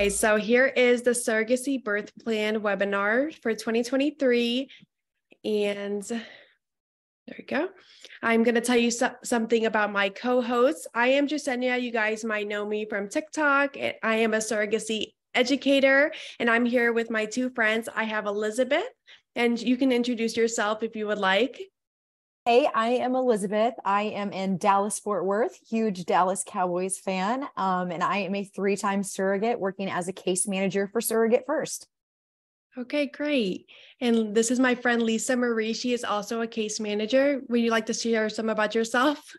Okay, so here is the Surrogacy Birth Plan webinar for 2023. And there we go. I'm going to tell you something about my co-hosts. I am Yessenia. You guys might know me from TikTok. I am a surrogacy educator, and I'm here with my two friends. I have Elizabeth, and you can introduce yourself if you would like. Hey, I am Elizabeth. I am in Dallas, Fort Worth, huge Dallas Cowboys fan. And I am a 3-time surrogate working as a case manager for SurrogateFirst. Okay, great. And this is my friend, Lisa Marie. She is also a case manager. Would you like to share some about yourself?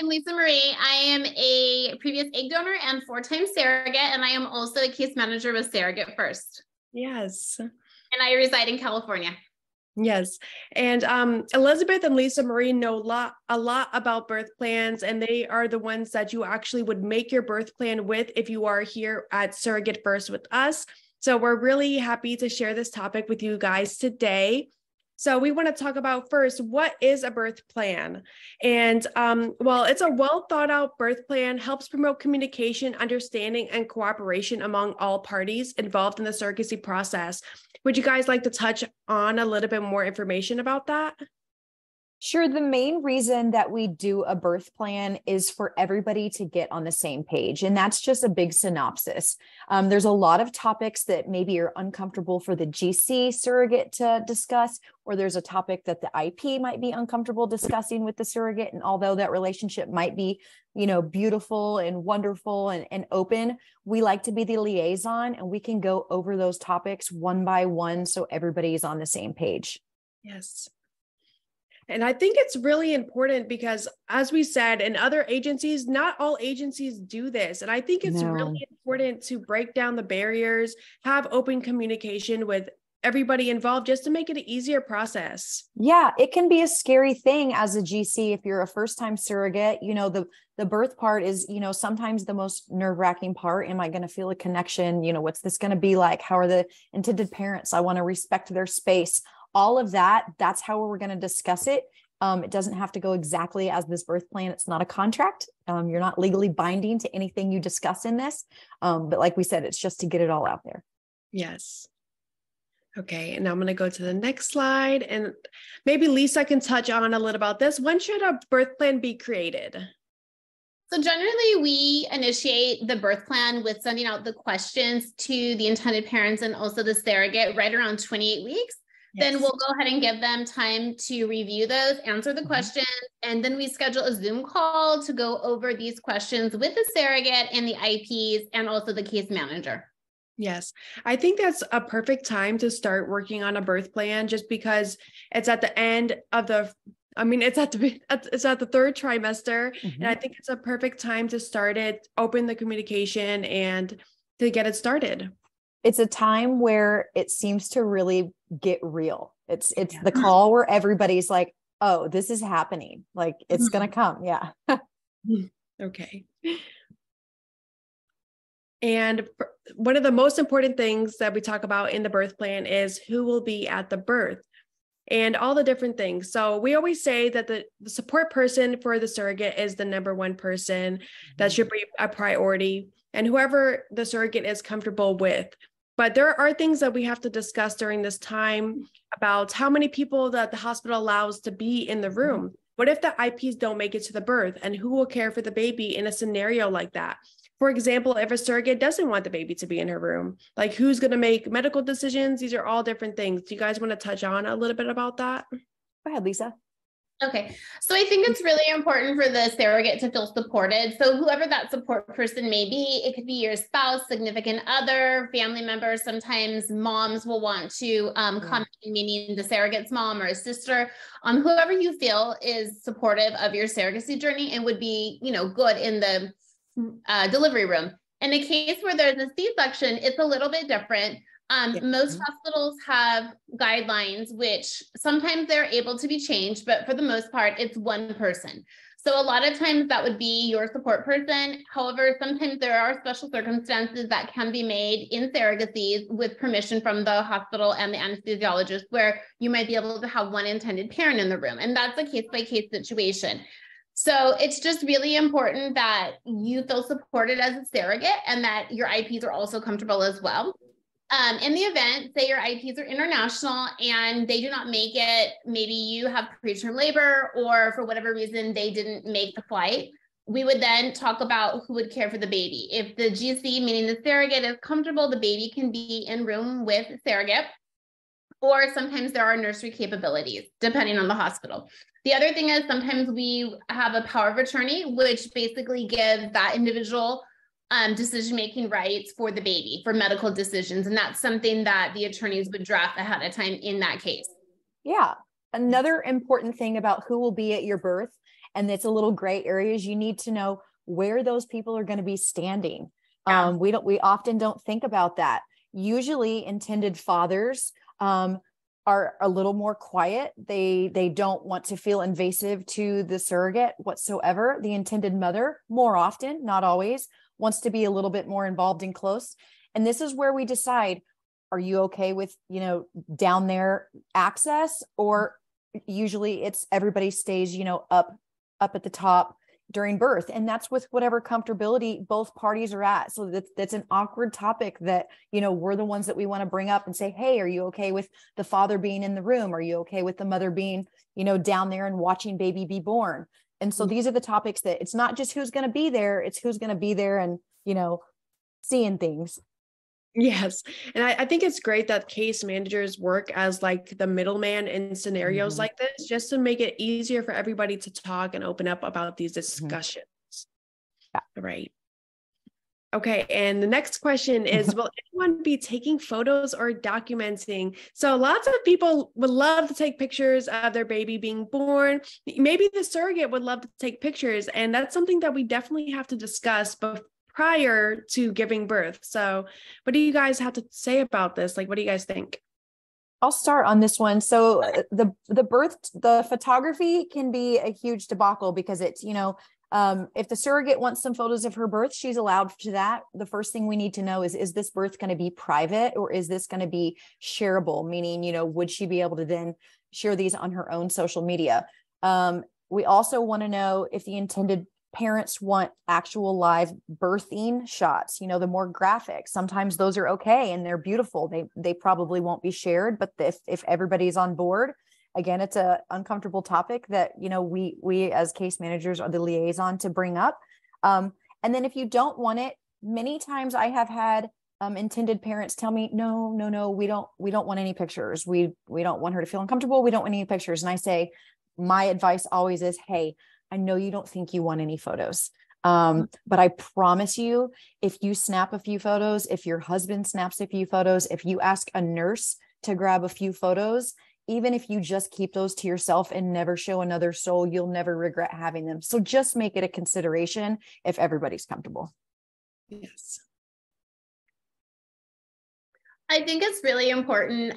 I'm Lisa Marie. I am a previous egg donor and 4-time surrogate, and I am also a case manager with SurrogateFirst. Yes. And I reside in California. Yes. And Elizabeth and Lisa Marie know a lot about birth plans, and they are the ones that you actually would make your birth plan with if you are here at SurrogateFirst with us. So we're really happy to share this topic with you guys today. So we want to talk about first, what is a birth plan? And well, it's a well thought out birth plan, helps promote communication, understanding, and cooperation among all parties involved in the surrogacy process. Would you guys like to touch on a little bit more information about that? Sure. The main reason that we do a birth plan is for everybody to get on the same page. And that's just a big synopsis. There's a lot of topics that maybe are uncomfortable for the GC surrogate to discuss, or there's a topic that the IP might be uncomfortable discussing with the surrogate. And although that relationship might be, beautiful and wonderful and open, we like to be the liaison, and we can go over those topics one by one so everybody is on the same page. Yes. And I think it's really important because, as we said, in other agencies, not all agencies do this. And I think it's really important to break down the barriers, have open communication with everybody involved just to make it an easier process. Yeah, it can be a scary thing as a GC if you're a first-time surrogate. The birth part is, sometimes the most nerve-wracking part. Am I going to feel a connection? What's this going to be like? How are the intended parents? I want to respect their space. All of that, that's how we're going to discuss it. It doesn't have to go exactly as this birth plan. It's not a contract. You're not legally binding to anything you discuss in this. But like we said, it's just to get it all out there. Yes. Okay. And now I'm going to go to the next slide. And maybe Lisa can touch on a little about this. When should a birth plan be created? So generally, we initiate the birth plan with sending out the questions to the intended parents and also the surrogate right around 28 weeks. Yes. Then we'll go ahead and give them time to review those, answer the questions, and then we schedule a Zoom call to go over these questions with the surrogate and the IPs and also the case manager. Yes, I think that's a perfect time to start working on a birth plan, just because it's at the end of it's at the third trimester, and I think it's a perfect time to start it, open the communication, and to get it started. It's a time where it seems to really get real. It's the call where everybody's like, oh, this is happening. Like it's going to come. Yeah. Okay. And one of the most important things that we talk about in the birth plan is who will be at the birth and all the different things. So we always say that the support person for the surrogate is the number one person that should be a priority, and whoever the surrogate is comfortable with. But there are things that we have to discuss during this time about how many people that the hospital allows to be in the room. What if the IPs don't make it to the birth, and who will care for the baby in a scenario like that? For example, if a surrogate doesn't want the baby to be in her room, like who's going to make medical decisions? These are all different things. Do you guys want to touch on a little bit about that? Go ahead, Lisa. Okay, so I think it's really important for the surrogate to feel supported. So whoever that support person may be, it could be your spouse, significant other, family member. Sometimes moms will want to come, meaning the surrogate's mom or a sister, whoever you feel is supportive of your surrogacy journey and would be, good in the delivery room. In a case where there's a C-section, it's a little bit different. Most hospitals have guidelines, which sometimes they're able to be changed, but for the most part, it's one person. So a lot of times that would be your support person. However, sometimes there are special circumstances that can be made in surrogacies with permission from the hospital and the anesthesiologist, where you might be able to have one intended parent in the room. And that's a case-by-case situation. So it's just really important that you feel supported as a surrogate and that your IPs are also comfortable as well. In the event, say your IPs are international and they do not make it, maybe you have preterm labor or for whatever reason they didn't make the flight, we would then talk about who would care for the baby. If the GC, meaning the surrogate, is comfortable, the baby can be in room with surrogate, or sometimes there are nursery capabilities, depending on the hospital. The other thing is sometimes we have a power of attorney, which basically gives that individual decision-making rights for the baby, for medical decisions. And that's something that the attorneys would draft ahead of time in that case. Yeah. Another important thing about who will be at your birth, and it's a little gray areas, you need to know where those people are going to be standing. Yeah. We often don't think about that. Usually intended fathers are a little more quiet. They don't want to feel invasive to the surrogate whatsoever. The intended mother, more often, not always, wants to be a little bit more involved and close. And this is where we decide, are you okay with, down there access? Or usually it's everybody stays, up at the top during birth. And that's with whatever comfortability both parties are at. So that's an awkward topic that, we're the ones that we want to bring up and say, hey, are you okay with the father being in the room? Are you okay with the mother being, down there and watching baby be born? And so these are the topics that it's not just who's going to be there, it's who's going to be there and, seeing things. Yes. And I think it's great that case managers work as like the middleman in scenarios like this, just to make it easier for everybody to talk and open up about these discussions. Yeah. Right. Okay. And the next question is, will anyone be taking photos or documenting? So lots of people would love to take pictures of their baby being born. Maybe the surrogate would love to take pictures. And that's something that we definitely have to discuss prior to giving birth. So what do you guys have to say about this? Like, what do you guys think? I'll start on this one. So the photography can be a huge debacle because it's, if the surrogate wants some photos of her birth, she's allowed to that. The first thing we need to know is this birth going to be private or is this going to be shareable? Meaning, would she be able to then share these on her own social media? We also want to know if the intended parents want actual live birthing shots, the more graphic. Sometimes those are okay and they're beautiful. They probably won't be shared, but if everybody's on board, again, it's a uncomfortable topic that, we as case managers are the liaison to bring up. And then if you don't want it, many times I have had intended parents tell me, no, we don't want any pictures. We don't want her to feel uncomfortable. We don't want any pictures. And I say, my advice always is, hey, I know you don't think you want any photos. But I promise you, if you snap a few photos, if your husband snaps a few photos, if you ask a nurse to grab a few photos, even if you just keep those to yourself and never show another soul, you'll never regret having them. So just make it a consideration if everybody's comfortable. Yes. I think it's really important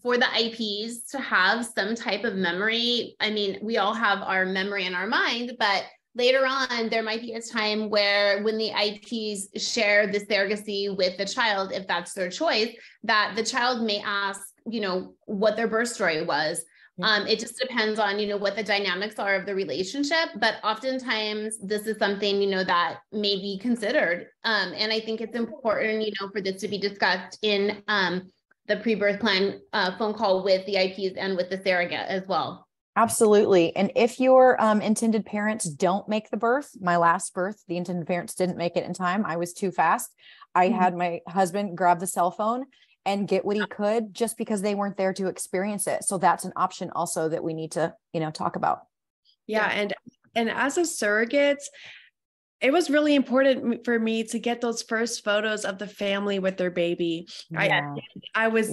for the IPs to have some type of memory. I mean, we all have our memory in our mind, but later on, there might be a time where when the IPs share the surrogacy with the child, if that's their choice, that the child may ask, what their birth story was. It just depends on, what the dynamics are of the relationship, but oftentimes this is something, that may be considered. And I think it's important, for this to be discussed in the pre-birth plan phone call with the IPs and with the surrogate as well. Absolutely. And if your intended parents don't make the birth, my last birth, the intended parents didn't make it in time. I was too fast. I had my husband grab the cell phone and get what he could just because they weren't there to experience it. So that's an option also that we need to, talk about. Yeah. And as a surrogate, it was really important for me to get those first photos of the family with their baby. Yeah. I was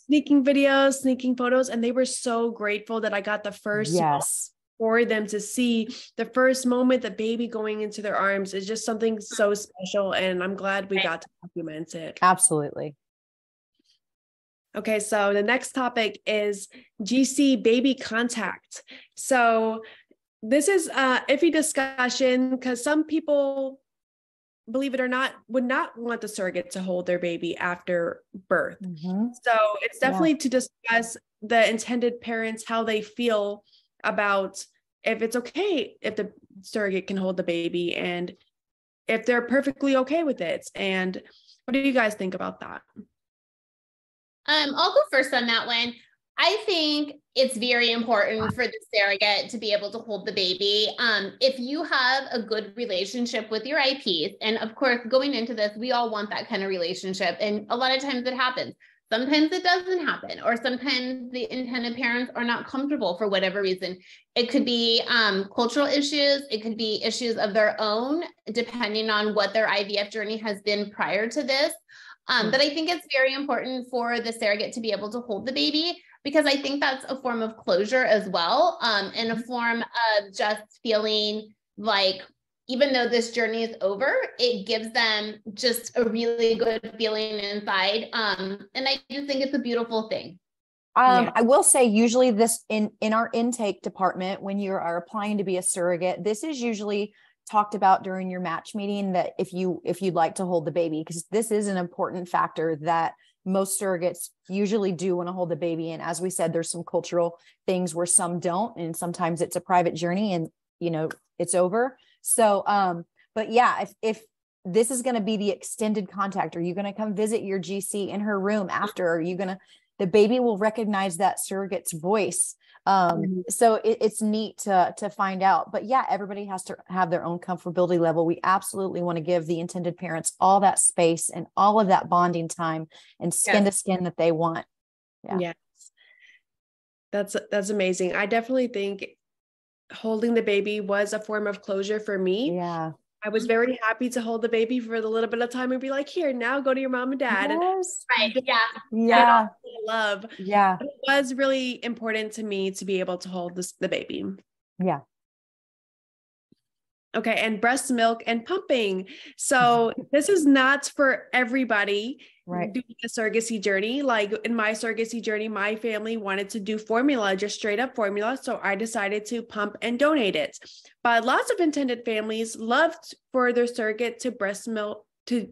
sneaking videos, sneaking photos, and they were so grateful that I got the first for them to see. The first moment the baby going into their arms is just something so special. And I'm glad we got to document it. Absolutely. Okay, so the next topic is GC baby contact. So this is a iffy discussion because some people, believe it or not, would not want the surrogate to hold their baby after birth. So it's definitely to discuss the intended parents, how they feel about if it's okay if the surrogate can hold the baby and if they're perfectly okay with it. And what do you guys think about that? I'll go first on that one. I think it's very important for the surrogate to be able to hold the baby. If you have a good relationship with your IPs, and of course, going into this, we all want that kind of relationship. And a lot of times it happens. Sometimes it doesn't happen, or sometimes the intended parents are not comfortable for whatever reason. It could be cultural issues. It could be issues of their own, depending on what their IVF journey has been prior to this. But I think it's very important for the surrogate to be able to hold the baby, because I think that's a form of closure as well, and a form of just feeling like, even though this journey is over, it gives them just a really good feeling inside. And I just think it's a beautiful thing. I will say, usually this in our intake department, when you are applying to be a surrogate, this is usually talked about during your match meeting, that if you'd like to hold the baby, because this is an important factor that most surrogates usually do want to hold the baby. And as we said, there's some cultural things where some don't, and sometimes it's a private journey and, you know, it's over. So, but yeah, if this is going to be the extended contact, are you going to come visit your GC in her room after? Are you going to, the baby will recognize that surrogate's voice. So it's neat to find out, but yeah, everybody has to have their own comfortability level. We absolutely want to give the intended parents all that space and all of that bonding time and skin to skin that they want. Yes. That's amazing. I definitely think holding the baby was a form of closure for me. Yeah. I was very happy to hold the baby for the little bit of time and be like, here, now go to your mom and dad. Yes. Right. Yeah. Yeah. Love. Yeah. But it was really important to me to be able to hold the baby. Yeah. Okay. And breast milk and pumping. So this is not for everybody. Right. Doing a surrogacy journey. Like in my surrogacy journey, my family wanted to do formula, just straight up formula. So I decided to pump and donate it. But lots of intended families loved for their surrogate to breast milk, to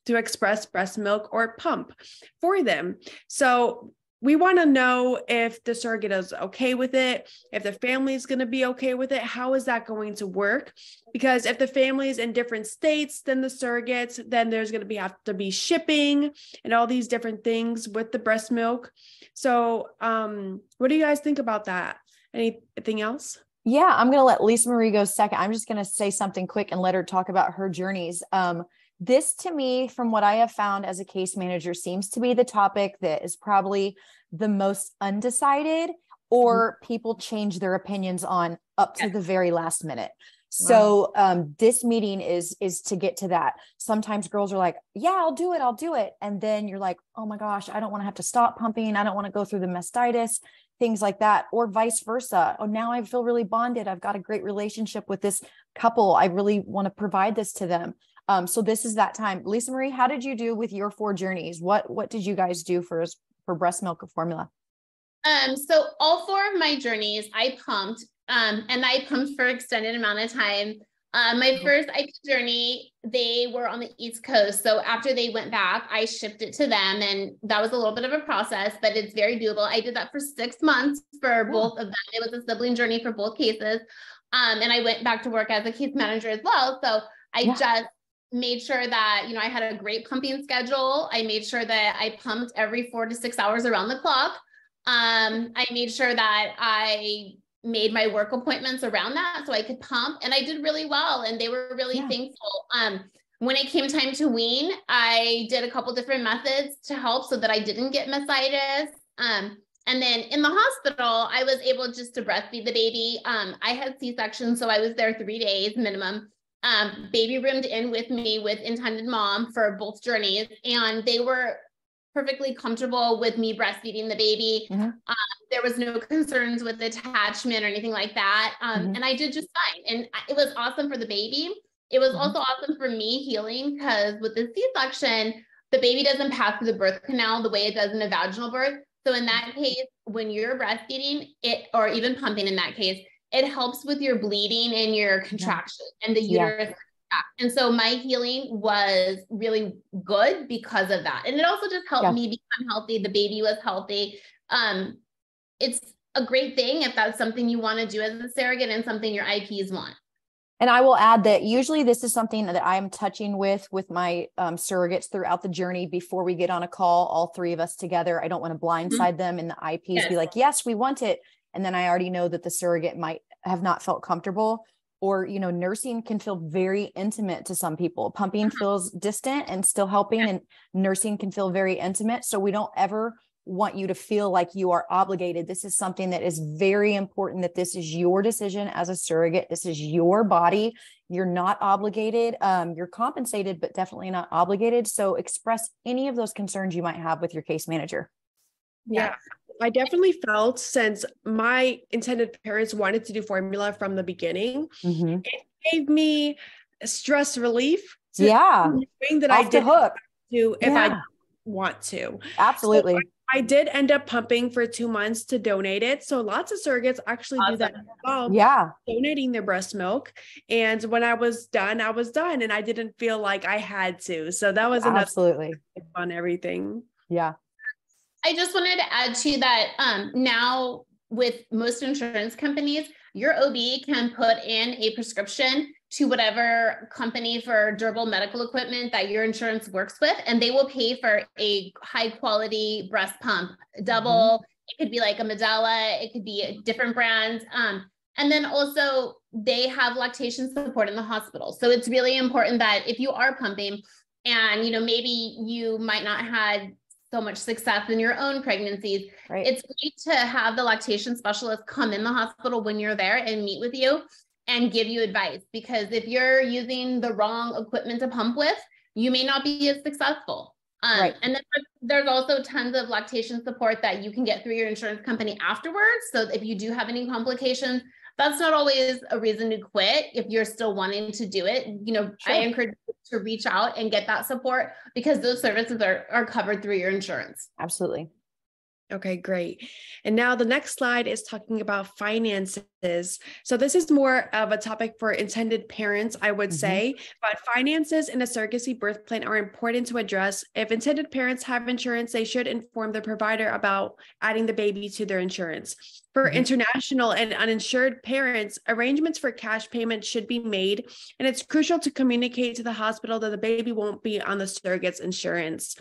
express breast milk or pump for them. So we want to know if the surrogate is okay with it, if the family is going to be okay with it. How is that going to work? Because if the family is in different states than the surrogates, then there's going to have to be shipping and all these different things with the breast milk. So what do you guys think about that? Anything else? Yeah, I'm going to let Lisa Marie go second. I'm just going to say something quick and let her talk about her journeys. This, to me, from what I have found as a case manager, seems to be the topic that is probably the most undecided, or people change their opinions on up to the very last minute. So this meeting is to get to that. Sometimes girls are like, yeah, I'll do it. And then you're like, oh my gosh, I don't want to have to stop pumping. I don't want to go through the mastitis, things like that, or vice versa. Oh, now I feel really bonded. I've got a great relationship with this couple. I really want to provide this to them. So this is that time. Lisa Marie, how did you do with your 4 journeys? What did you guys do for breast milk formula? So all 4 of my journeys, I pumped, and I pumped for extended amount of time. My first IP journey, they were on the East Coast. So after they went back, I shipped it to them, and that was a little bit of a process, but it's very doable. I did that for 6 months for both of them. It was a sibling journey for both cases. And I went back to work as a case manager as well. So I just made sure that, you know, I had a great pumping schedule. I made sure that I pumped every 4 to 6 hours around the clock. I made sure that I made my work appointments around that so I could pump, and I did really well, and they were really thankful. When it came time to wean, I did a couple different methods to help so that I didn't get mastitis. And then in the hospital, I was able just to breastfeed the baby. I had C-section, so I was there 3 days minimum. Baby roomed in with me with intended mom for both journeys, and they were perfectly comfortable with me breastfeeding the baby. There was no concerns with attachment or anything like that. And I did just fine. And it was awesome for the baby. It was also awesome for me healing, because with the C-section, the baby doesn't pass through the birth canal the way it does in a vaginal birth. So in that case, when you're breastfeeding it, or even pumping in that case, it helps with your bleeding and your contraction and the uterus. And so my healing was really good because of that. And it also just helped me become healthy. The baby was healthy. It's a great thing if that's something you want to do as a surrogate and something your IPs want. And I will add that usually this is something that I'm touching with my surrogates throughout the journey before we get on a call, all three of us together. I don't want to blindside them and the IPs be like, yes, we want it. And then I already know that the surrogate might have not felt comfortable, or, you know, nursing can feel very intimate to some people. Pumping feels distant and still helping, and nursing can feel very intimate. So we don't ever want you to feel like you are obligated. This is something that is very important, that this is your decision as a surrogate. This is your body. You're not obligated. You're compensated, but definitely not obligated. So express any of those concerns you might have with your case manager. Yeah. I definitely felt, since my intended parents wanted to do formula from the beginning, it gave me stress relief. Knowing that I did hook to if I want to. Absolutely. So I did end up pumping for 2 months to donate it. So lots of surrogates actually do that as well. Donating their breast milk. And when I was done, and I didn't feel like I had to. So that was absolutely on everything. Yeah. I just wanted to add to that. Now with most insurance companies, your OB can put in a prescription to whatever company for durable medical equipment that your insurance works with, and they will pay for a high quality breast pump, double. It could be like a Medela, it could be different brands. And then also they have lactation support in the hospital. So it's really important that if you are pumping and, you know, maybe you might not have so much success in your own pregnancies, it's great to have the lactation specialist come in the hospital when you're there and meet with you and give you advice, because if you're using the wrong equipment to pump with, you may not be as successful. And then there's also tons of lactation support that you can get through your insurance company afterwards. So if you do have any complications, that's not always a reason to quit if you're still wanting to do it. You know, I encourage you to reach out and get that support, because those services are covered through your insurance. Absolutely. Okay, great. And now the next slide is talking about finances. So this is more of a topic for intended parents, I would say, but finances in a surrogacy birth plan are important to address. If intended parents have insurance, they should inform the provider about adding the baby to their insurance. For international and uninsured parents, arrangements for cash payment should be made, and it's crucial to communicate to the hospital that the baby won't be on the surrogate's insurance.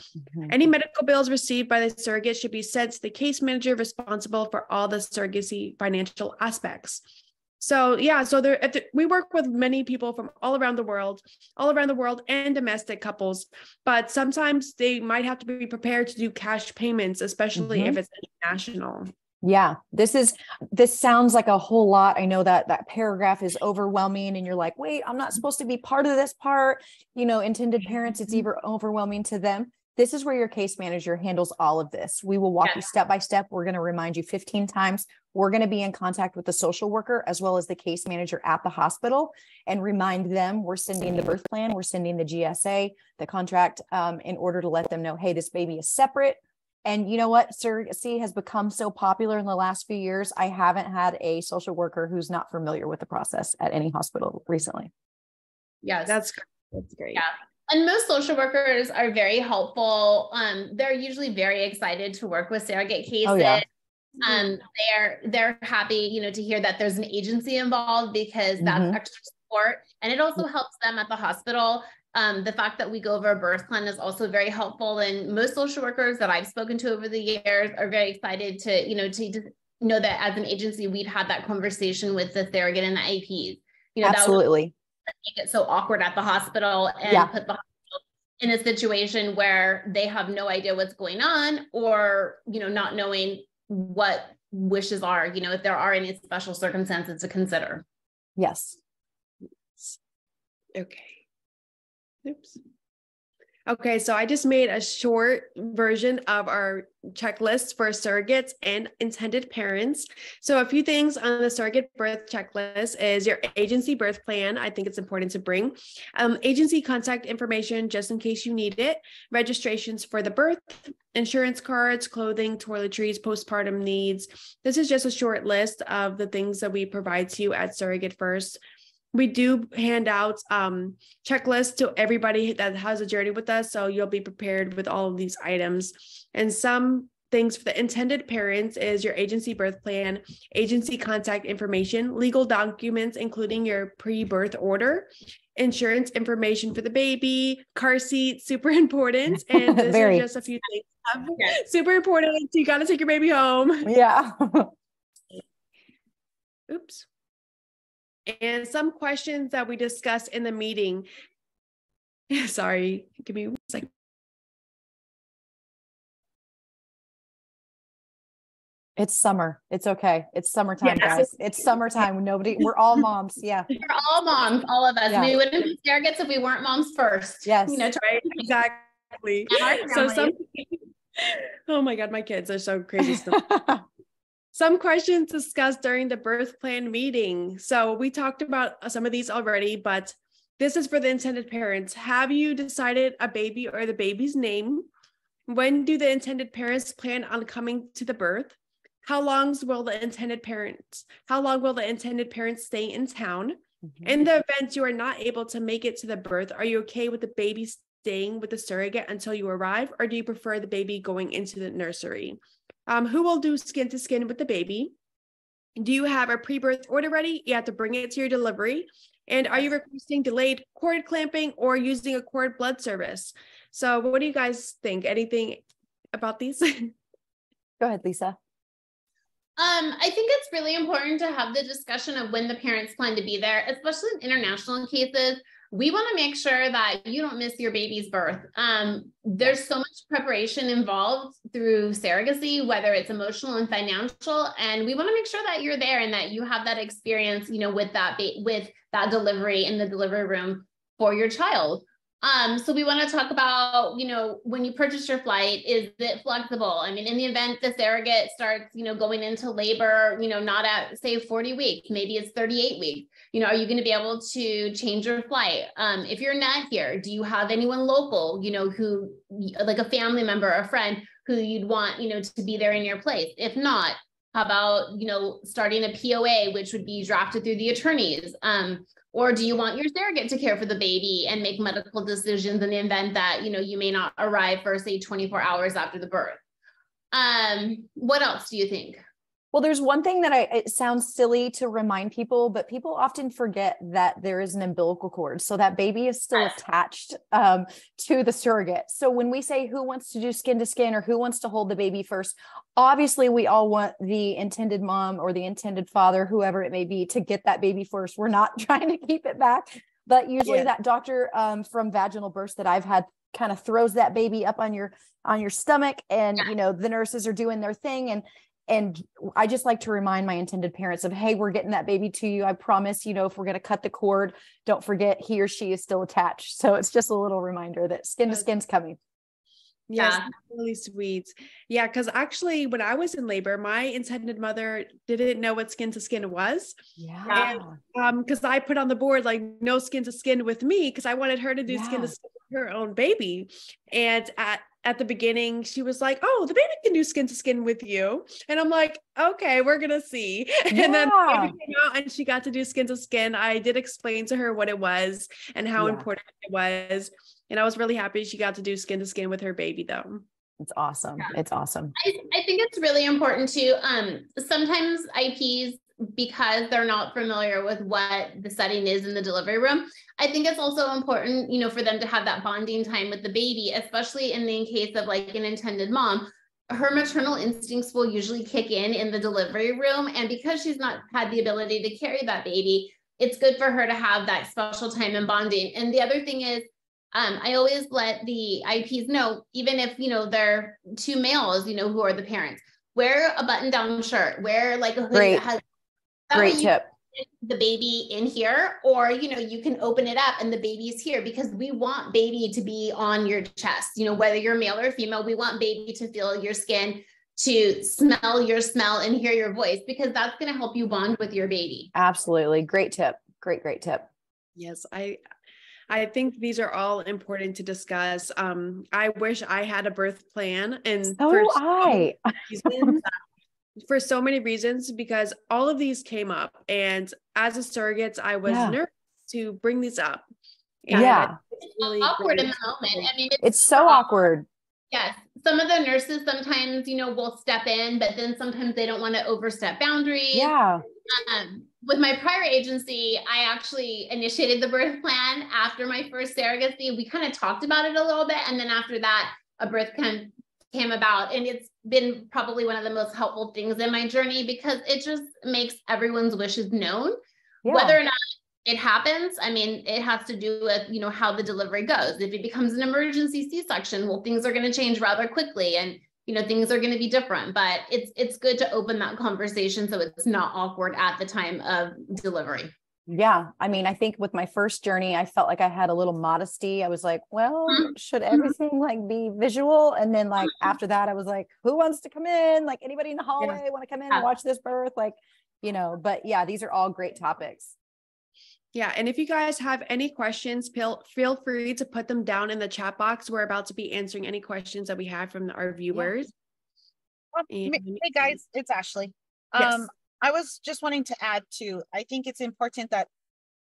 Any medical bills received by the surrogate should be sent to the case manager responsible for all the surrogacy financial aspects. So we work with many people from all around the world and domestic couples, but sometimes they might have to be prepared to do cash payments, especially if it's international. Yeah, this sounds like a whole lot. I know that paragraph is overwhelming and you're like, wait, I'm not supposed to be part of this part. You know, intended parents, it's even overwhelming to them. This is where your case manager handles all of this. We will walk you step by step. We're going to remind you 15 times. We're going to be in contact with the social worker as well as the case manager at the hospital and remind them we're sending the birth plan, we're sending the GSA, the contract, in order to let them know, hey, this baby is separate. And you know what? Surrogacy has become so popular in the last few years. I haven't had a social worker who's not familiar with the process at any hospital recently. Yes. That's great. Yeah. And most social workers are very helpful. They're usually very excited to work with surrogate cases. Oh, yeah. They're happy, you know, to hear that there's an agency involved, because that's extra support. And it also helps them at the hospital. The fact that we go over a birth plan is also very helpful. And most social workers that I've spoken to over the years are very excited to know that as an agency, we've had that conversation with the surrogate and the IPs. You know, absolutely. That would make it so awkward at the hospital and put the hospital in a situation where they have no idea what's going on, or, you know, not knowing what wishes are, you know, if there are any special circumstances to consider. Yes. Okay. Oops. Okay, so I just made a short version of our checklist for surrogates and intended parents. So a few things on the surrogate birth checklist is your agency birth plan. I think it's important to bring agency contact information just in case you need it, registrations for the birth, insurance cards, clothing, toiletries, postpartum needs. This is just a short list of the things that we provide to you at SurrogateFirst. We do hand out checklists to everybody that has a journey with us, so you'll be prepared with all of these items. And some things for the intended parents is your agency birth plan, agency contact information, legal documents, including your pre-birth order, insurance information for the baby, car seat, super important. And this are just a few things. Super important. You got to take your baby home. Yeah. Oops. And some questions that we discussed in the meeting. Sorry, give me 1 second. It's summer. It's okay. It's summertime, guys. It's summertime. We're all moms. Yeah. We're all moms, all of us. Yeah. We wouldn't be surrogates if we weren't moms first. Yes. Right? Exactly. Oh my God, my kids are so crazy. Some questions discussed during the birth plan meeting. So we talked about some of these already, but this is for the intended parents. Have you decided a baby or the baby's name? When do the intended parents plan on coming to the birth? How long will the intended parents stay in town? Mm-hmm. In the event you are not able to make it to the birth, are you okay with the baby staying with the surrogate until you arrive, or do you prefer the baby going into the nursery? Who will do skin to skin with the baby? Do you have a pre-birth order ready? You have to bring it to your delivery. And are you requesting delayed cord clamping or using a cord blood service? So what do you guys think? Anything about these? Go ahead, Lisa. I think it's really important to have the discussion of when the parents plan to be there, especially in international cases. We want to make sure that you don't miss your baby's birth. There's so much preparation involved through surrogacy, whether it's emotional and financial, and we want to make sure that you're there and that you have that experience, with that delivery in the delivery room for your child. So we want to talk about, when you purchase your flight, is it flexible? I mean, in the event the surrogate starts, going into labor, not at say 40 weeks, maybe it's 38 weeks, are you going to be able to change your flight? If you're not here, do you have anyone local, who like a family member, a friend who you'd want, to be there in your place? If not, how about, starting a POA, which would be drafted through the attorneys? Or do you want your surrogate to care for the baby and make medical decisions in the event that, you may not arrive for say 24 hours after the birth? What else do you think? Well, there's one thing that it sounds silly to remind people, but people often forget that there is an umbilical cord. So that baby is still attached to the surrogate. So when we say who wants to do skin to skin or who wants to hold the baby first, obviously we all want the intended mom or the intended father, whoever it may be, to get that baby first. We're not trying to keep it back, but usually that doctor from vaginal births that I've had kind of throws that baby up on your stomach, and the nurses are doing their thing. And I just like to remind my intended parents of, hey, we're getting that baby to you. I promise, if we're going to cut the cord, don't forget he or she is still attached. So it's just a little reminder that skin to skin's coming. Yes, that's really sweet. Yeah, because actually when I was in labor, my intended mother didn't know what skin to skin was. Yeah. And because I put on the board like no skin to skin with me, because I wanted her to do skin to skin with her own baby. And at the beginning, she was like, oh, the baby can do skin to skin with you. And I'm like, okay, we're going to see. And then the baby came out and she got to do skin to skin. I did explain to her what it was and how important it was. And I was really happy she got to do skin to skin with her baby though. It's awesome. Yeah. It's awesome. I think it's really important too. Sometimes IPs, because they're not familiar with what the setting is in the delivery room, I think it's also important, for them to have that bonding time with the baby, especially in the case of like an intended mom. Her maternal instincts will usually kick in the delivery room. And because she's not had the ability to carry that baby, it's good for her to have that special time and bonding. And the other thing is, I always let the IPs know, even if, they're two males, who are the parents, wear a button down shirt, wear like a hoodie that has great tip. The baby in here, or, you can open it up and the baby's here, because we want baby to be on your chest, whether you're male or female, we want baby to feel your skin, to smell your smell and hear your voice, because that's going to help you bond with your baby. Absolutely. Great tip. Great tip. Yes. I think these are all important to discuss. I wish I had a birth plan, and for so many reasons, because all of these came up, and as a surrogate, I was nervous to bring these up. And it's really awkward in the moment. I mean, it's so awkward. Yes. some of the nurses sometimes, will step in, but then sometimes they don't want to overstep boundaries. Yeah. With my prior agency, I actually initiated the birth plan after my first surrogacy. We kind of talked about it a little bit. And then after that, a birth plan came about, and it's been probably one of the most helpful things in my journey because it just makes everyone's wishes known. Yeah. Whether or not it happens, I mean, it has to do with, how the delivery goes. If it becomes an emergency C-section, well, things are going to change rather quickly, and things are going to be different, but it's good to open that conversation so it's not awkward at the time of delivery. Yeah. I mean, I think with my first journey, I felt like I had a little modesty. I was like, well, should everything like be visual? And then like after that, I was like, who wants to come in? Like anybody in the hallway want to come in and watch this birth? Like, but yeah, these are all great topics. Yeah. And if you guys have any questions, feel free to put them down in the chat box. We're about to be answering any questions that we have from our viewers. Hey guys, it's Ashley. Yes. I was just wanting to add to, I think it's important that,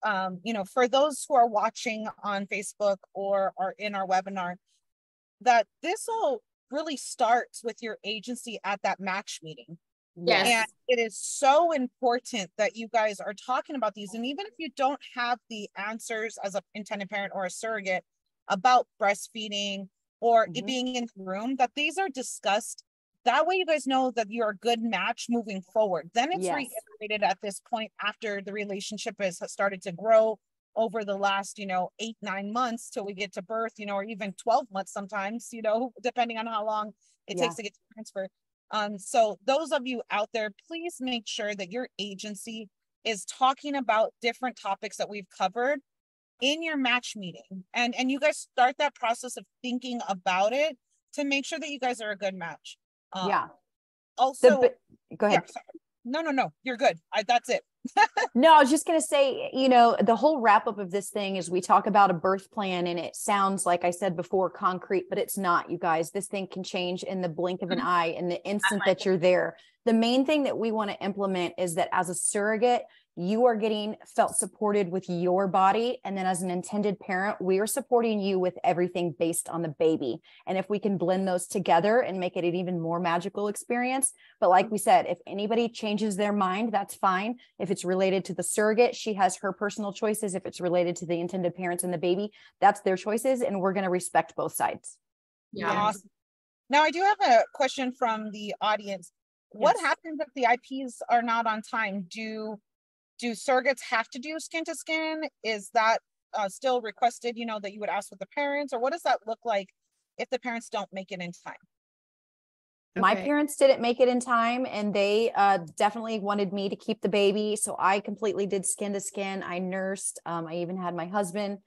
for those who are watching on Facebook or are in our webinar, that this all really starts with your agency at that match meeting. Yes. And it is so important that you guys are talking about these. And even if you don't have the answers as an intended parent or a surrogate about breastfeeding or it being in the room, that these are discussed. That way you guys know that you're a good match moving forward. Then it's reiterated at this point after the relationship has started to grow over the last, 8-9 months till we get to birth, or even 12 months sometimes, depending on how long it takes to get to transfer. So those of you out there, please make sure that your agency is talking about different topics that we've covered in your match meeting. And you guys start that process of thinking about it to make sure that you guys are a good match. Also, go ahead. No, you're good. That's it. No, I was just going to say, the whole wrap up of this thing is we talk about a birth plan and it sounds like I said before, concrete, but it's not, you guys. This thing can change in the blink of an eye in the instant that you're there. The main thing that we want to implement is that as a surrogate, you are getting felt supported with your body. And then as an intended parent, we are supporting you with everything based on the baby. And if we can blend those together and make it an even more magical experience. But like we said, if anybody changes their mind, that's fine. If it's related to the surrogate, she has her personal choices. If it's related to the intended parents and the baby, that's their choices. And we're going to respect both sides. Yeah. Awesome. Now I do have a question from the audience. What happens if the IPs are not on time? Do surrogates have to do skin to skin? Is that still requested, that you would ask with the parents, or what does that look like if the parents don't make it in time? My parents didn't make it in time, and they definitely wanted me to keep the baby. So I completely did skin to skin. I nursed. I even had my husband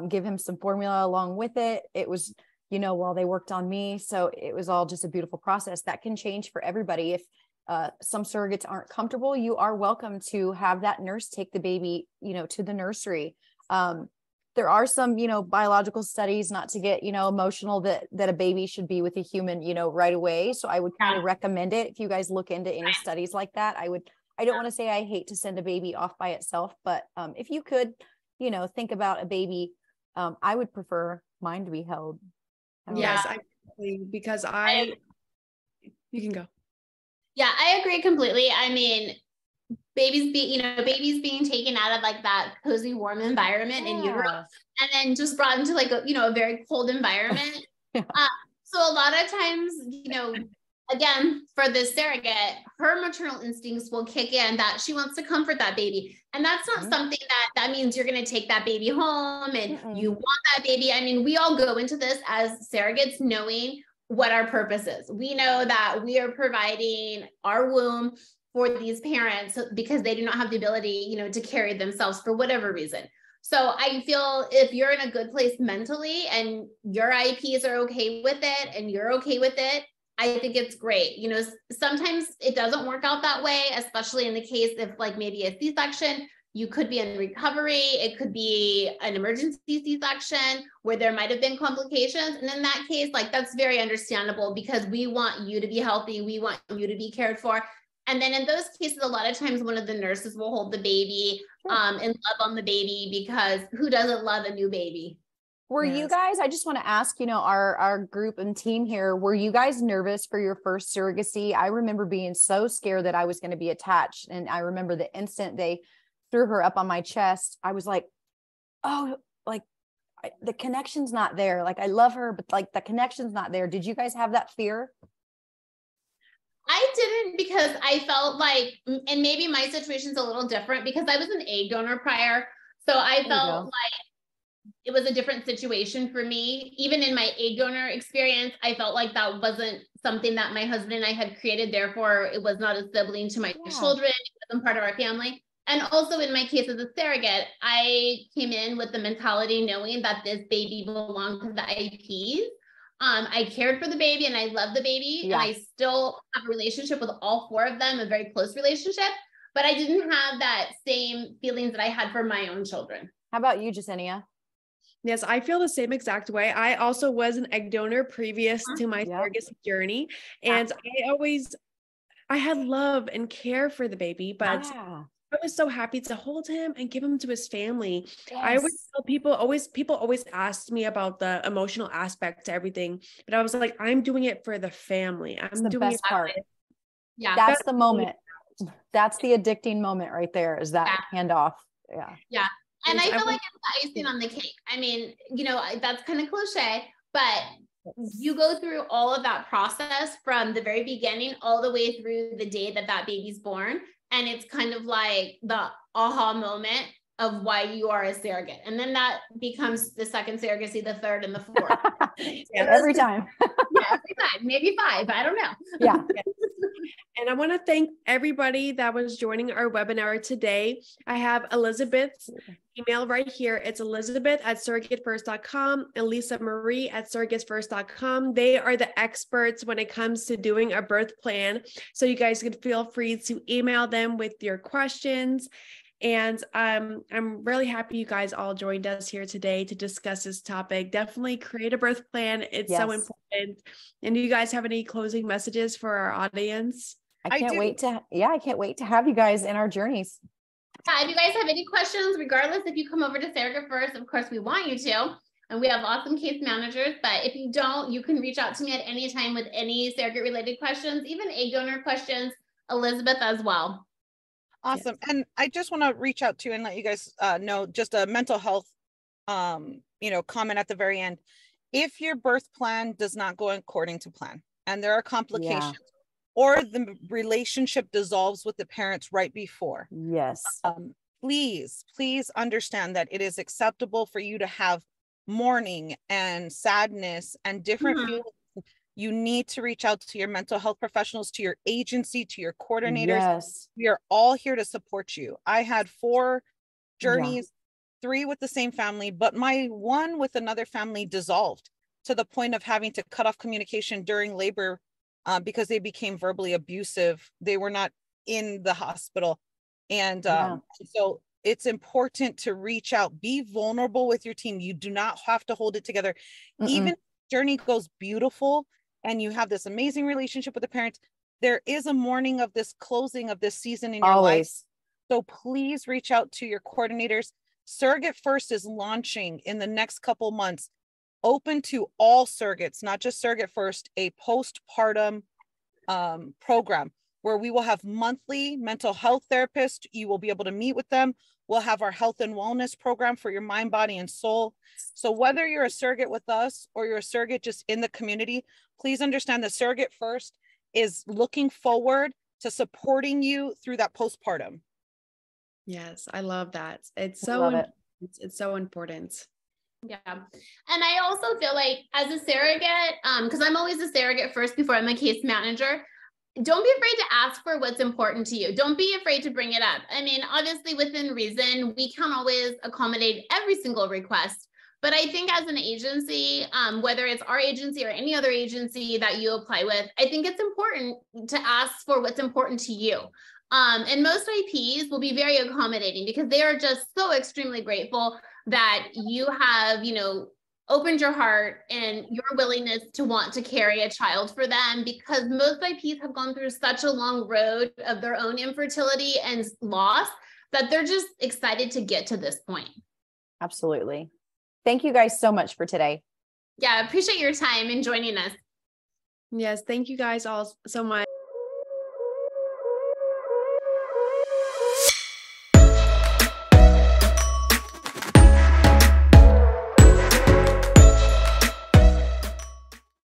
give him some formula along with it. It was, while they worked on me. So it was all just a beautiful process that can change for everybody. If some surrogates aren't comfortable, you are welcome to have that nurse take the baby, to the nursery. There are some, biological studies, not to get, emotional, that a baby should be with a human, right away. So I would kind of recommend it. If you guys look into any studies like that, I don't want to say I hate to send a baby off by itself, but if you could, think about a baby, I would prefer mine to be held. Yes, because you can go. Yeah, I agree completely. I mean, babies being taken out of like that cozy, warm environment in utero, and then just brought into like a very cold environment. So a lot of times, again, for the surrogate, her maternal instincts will kick in that she wants to comfort that baby. And that's not something that means you're going to take that baby home and you want that baby. I mean, we all go into this as surrogates knowing what our purpose is. We know that we are providing our womb for these parents because they do not have the ability, to carry themselves for whatever reason. So I feel if you're in a good place mentally and your IPs are okay with it and you're okay with it, I think it's great. Sometimes it doesn't work out that way, especially in the case of like maybe a C-section. You could be in recovery. It could be an emergency C-section where there might have been complications. And in that case, like that's very understandable because we want you to be healthy. We want you to be cared for. And then in those cases, a lot of times one of the nurses will hold the baby and love on the baby because who doesn't love a new baby? Were you guys, I just want to ask, our group and team here, were you guys nervous for your first surrogacy? I remember being so scared that I was going to be attached. And I remember the instant they threw her up on my chest, I was like, oh, like the connection's not there. Like, I love her, but like the connection's not there. Did you guys have that fear? I didn't, because I felt like, and maybe my situation's a little different because I was an egg donor prior. So I felt like it was a different situation for me. Even in my egg donor experience, I felt like that wasn't something that my husband and I had created. Therefore, it was not a sibling to my children. It wasn't part of our family. And also in my case as a surrogate, I came in with the mentality knowing that this baby belonged to the IPs. I cared for the baby and I love the baby, and I still have a relationship with all 4 of them, a very close relationship, but I didn't have that same feelings that I had for my own children. How about you, Yessenia? Yes, I feel the same exact way. I also was an egg donor previous to my surrogacy journey. And I had love and care for the baby, but I was so happy to hold him and give him to his family. I always tell people always asked me about the emotional aspect to everything, but I was like, I'm doing it for the family. I'm doing the best part. Yeah. That's the moment. That's the addicting moment right there, is that handoff. Yeah. Yeah. And I feel like it's the icing on the cake. I mean, that's kind of cliche, but you go through all of that process from the very beginning all the way through the day that that baby's born. And it's kind of like the aha moment of why you are a surrogate. And then that becomes the second surrogacy, the third, and the fourth. Every time. Every time, maybe 5. I don't know. Yeah. And I want to thank everybody that was joining our webinar today. I have Elizabeth's email right here. It's Elizabeth@surrogatefirst.com and Lisa Marie at surrogatefirst.com. They are the experts when it comes to doing a birth plan. So you guys can feel free to email them with your questions. And I'm really happy you guys all joined us here today to discuss this topic. Definitely create a birth plan. It's so important. And do you guys have any closing messages for our audience? I can't wait to have you guys in our journeys. Yeah, if you guys have any questions, regardless if you come over to Surrogate First, of course we want you to. And we have awesome case managers, but if you don't, you can reach out to me at any time with any surrogate related questions, even egg donor questions, Elizabeth as well. Awesome. Yes. And I just want to reach out to and let you guys know just a mental health, comment at the very end. If your birth plan does not go according to plan and there are complications or the relationship dissolves with the parents right before. Yes. Please understand that it is acceptable for you to have mourning and sadness and different feelings. You need to reach out to your mental health professionals, to your agency, to your coordinators. Yes. We are all here to support you. I had 4 journeys, 3 with the same family, but my one with another family dissolved to the point of having to cut off communication during labor because they became verbally abusive. They were not in the hospital. And so it's important to reach out, be vulnerable with your team. You do not have to hold it together. Even if the journey goes beautiful and you have this amazing relationship with the parents, there is a mourning of this closing of this season in your life. So please reach out to your coordinators. Surrogate First is launching in the next couple months, open to all surrogates, not just Surrogate First, a postpartum program where we will have monthly mental health therapists. You will be able to meet with them. We'll have our health and wellness program for your mind, body, and soul. So whether you're a surrogate with us or you're a surrogate just in the community, please understand that Surrogate First is looking forward to supporting you through that postpartum. Yes, I love that. It's so important. Yeah. And I also feel like as a surrogate, because I'm always a surrogate first before I'm a case manager, don't be afraid to ask for what's important to you. Don't be afraid to bring it up. I mean, obviously within reason, we can't always accommodate every single request. But I think as an agency, whether it's our agency or any other agency that you apply with, I think it's important to ask for what's important to you. And most IPs will be very accommodating because they are just so extremely grateful that you have, opened your heart and your willingness to want to carry a child for them, because most IPs have gone through such a long road of their own infertility and loss that they're just excited to get to this point. Absolutely. Thank you guys so much for today. Yeah, appreciate your time and joining us. Yes, thank you guys all so much.